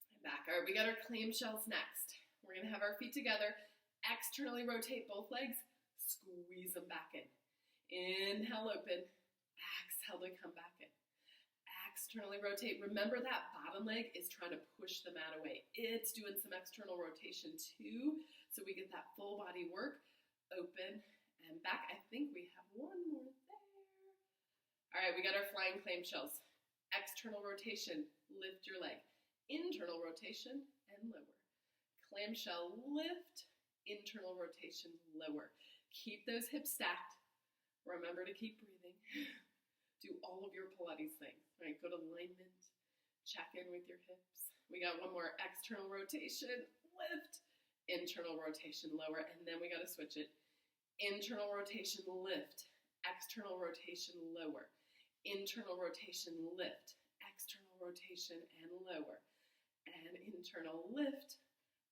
And back. All right, we got our clamshells next. We're going to have our feet together. Externally rotate both legs. Squeeze them back in. Inhale, open. Exhale to come back in. Externally rotate. Remember that bottom leg is trying to push the mat away. It's doing some external rotation too, so we get that full body work. Open and back. I think we have one more there. All right, we got our flying clamshells. External rotation, lift your leg. Internal rotation and lower. Clamshell, lift internal rotation, lower. Keep those hips stacked. Remember to keep breathing. Do all of your Pilates things. All right, go to alignment. Check in with your hips. We got one more external rotation, lift. Internal rotation, lower. And then we got to switch it. Internal rotation, lift. External rotation, lower. Internal rotation, lift. External rotation, and lower. And internal lift.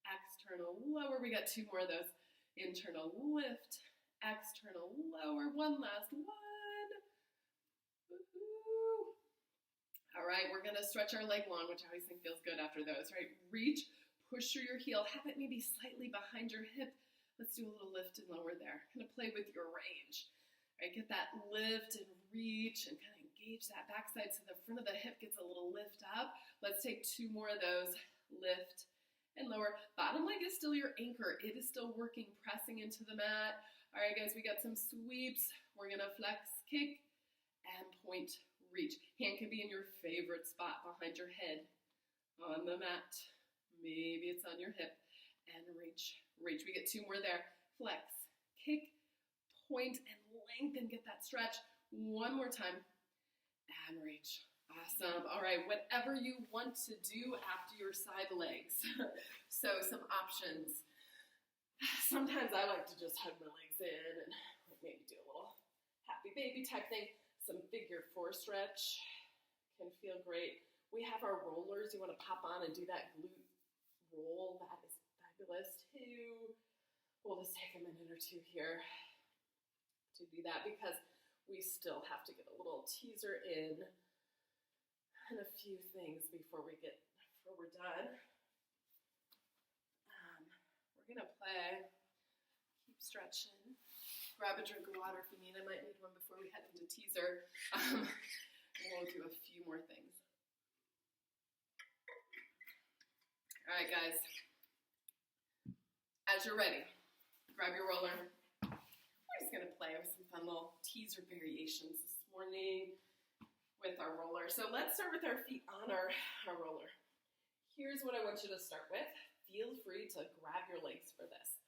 External lower. We got two more of those. Internal lift. External lower. One last one. Woo-hoo. All right, we're going to stretch our leg long, which I always think feels good after those, right? Reach, push through your heel. Have it maybe slightly behind your hip. Let's do a little lift and lower there. Kind of play with your range. All right, get that lift and reach and kind of engage that backside so the front of the hip gets a little lift up. Let's take two more of those. Lift and lower. Bottom leg is still your anchor. It is still working, pressing into the mat. All right, guys, we got some sweeps. We're going to flex, kick, and point, reach. Hand can be in your favorite spot behind your head on the mat. Maybe it's on your hip. And reach, reach. We get two more there. Flex, kick, point, and lengthen. Get that stretch. One more time. And reach. Awesome. All right, whatever you want to do after your side legs. So some options. Sometimes I like to just hug my legs in and maybe do a little happy baby type thing. Some figure four stretch can feel great. We have our rollers. You want to pop on and do that glute roll. That is fabulous too. We'll just take a minute or two here to do that because we still have to get a little teaser in and a few things before we're done. We're gonna play, keep stretching. Grab a drink of water if you need. I might need one before we head into teaser. And we'll do a few more things. All right, guys. As you're ready, grab your roller. We're just gonna play with some fun little teaser variations this morning with our roller. So let's start with our feet on our roller. Here's what I want you to start with. Feel free to grab your legs for this.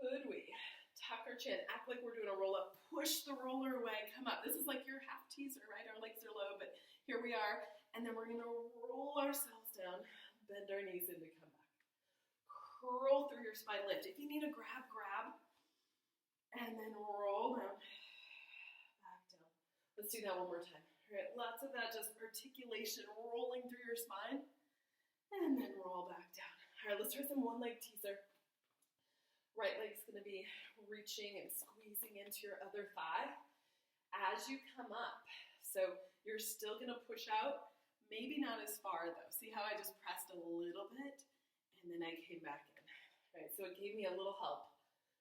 Could we tuck our chin, act like we're doing a roll up, push the roller away, come up. This is like your half teaser, right? Our legs are low, but here we are. And then we're gonna roll ourselves down, bend our knees in to come back. Curl through your spine, lift. If you need a grab, grab. And then roll down, back down. Let's do that one more time. All right, lots of that just articulation rolling through your spine. And then roll back down. All right, let's try some one leg teaser. Right leg's gonna be reaching and squeezing into your other thigh as you come up. So you're still gonna push out, maybe not as far though. See how I just pressed a little bit and then I came back in. All right, so it gave me a little help.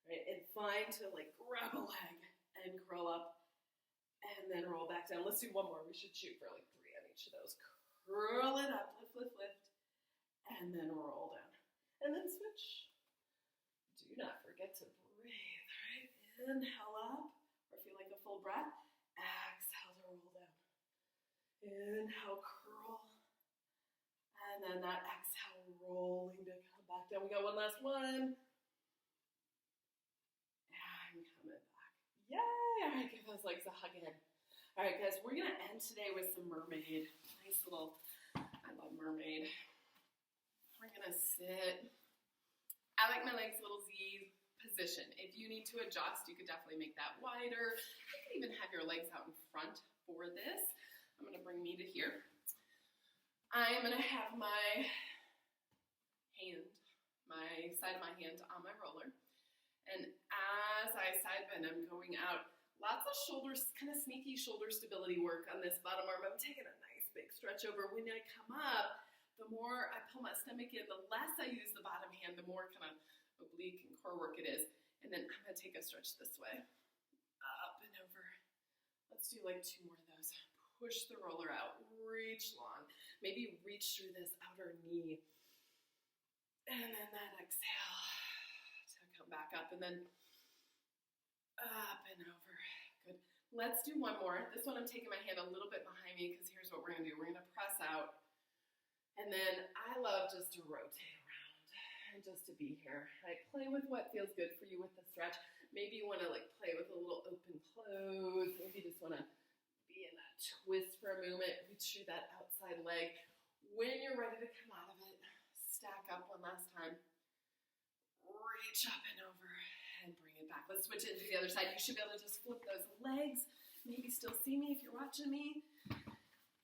Right, and find to like grab a leg and curl up and then roll back down. Let's do one more. We should shoot for like 3 on each of those. Curl it up, lift, lift, lift, and then roll down. And then switch. Do not forget to breathe, right? Inhale up, or feel like a full breath. Exhale to roll down. Inhale, curl. And then that exhale, rolling to come back down. We got one last one. Yay! All right, give those legs a hug in. All right, guys, we're going to end today with some mermaid. Nice little, I love mermaid. We're going to sit. I like my legs little Z position. If you need to adjust, you could definitely make that wider. You can even have your legs out in front for this. I'm going to bring me to here. I'm going to have my side of my hand on my roller. And as I side bend, I'm going out. Lots of shoulders, kind of sneaky shoulder stability work on this bottom arm. I'm taking a nice big stretch over. When I come up, the more I pull my stomach in, the less I use the bottom hand, the more kind of oblique and core work it is. And then I'm going to take a stretch this way. Up and over. Let's do like 2 more of those. Push the roller out. Reach long. Maybe reach through this outer knee. And then that exhale. Come back up and then up and over. Good. Let's do one more. This one I'm taking my hand a little bit behind me because here's what we're going to do. We're going to press out. And then I love just to rotate around. and just to be here, right? Play with what feels good for you with the stretch. Maybe you want to like play with a little open close. Maybe you just want to be in that twist for a moment. Reach through that outside leg. When you're ready to come out of it, stack up one last time. Reach up and over and bring it back. Let's switch it to the other side. You should be able to just flip those legs. Maybe still see me if you're watching me.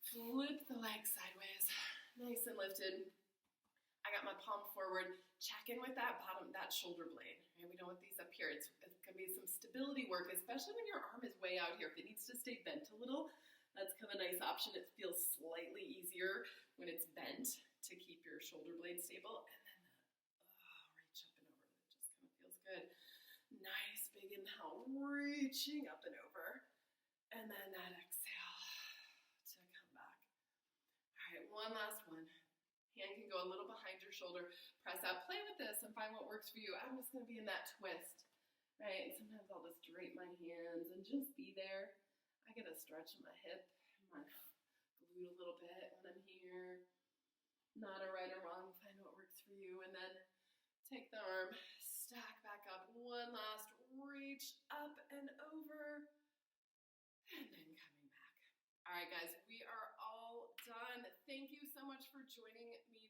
Flip the legs sideways. Nice and lifted. I got my palm forward. Check in with that shoulder blade. Right? We don't want these up here. It's going to be some stability work, especially when your arm is way out here. If it needs to stay bent a little, that's kind of a nice option. It feels slightly easier when it's bent to keep your shoulder blade stable. And then reach up and over. That just kind of feels good. Nice big inhale, reaching up and over. And then that exhale to come back. All right, one last one. Hand can go a little behind your shoulder. Press out. Play with this and find what works for you. I'm just going to be in that twist, right? And sometimes I'll just drape my hands and just be there. I get a stretch in my hip, my glute a little bit when I'm here. Not a right or wrong. Find what works for you. And then take the arm, stack back up. One last reach up and over. And then coming back. All right, guys, we are all done. Thank you so much for joining me